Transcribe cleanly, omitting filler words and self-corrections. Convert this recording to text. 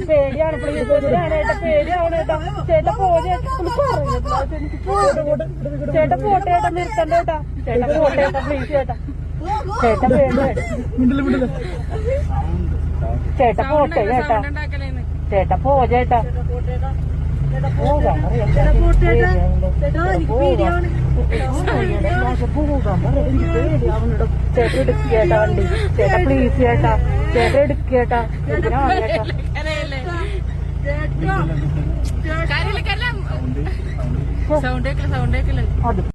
പേടിയാണ് പ്ലീസ് ചേട്ടാ പേടിയാവണേട്ടാ ചേട്ടാ പോരെ ചേട്ടാ പോട്ടെ ചേട്ടാ നിർത്തണ്ട ചേട്ടാ ചേട്ടാ പോട്ടെ ചേട്ടാ പ്ലീസ് ചേട്ടാ ചേട്ടാ പേടി ചേട്ടാ പോട്ടെ ചേട്ടാ ചേട്ടാ പോ ചേട്ടാ പോകാൻ പറയാം ചേട്ടാ എടുക്കേട്ടാ വണ്ടി ചേട്ടാ പ്ലീസ് ചേട്ടാ ചേട്ടാ എടുക്കേട്ടാ ചേട്ടാ സൗണ്ട് കേക്കില്ല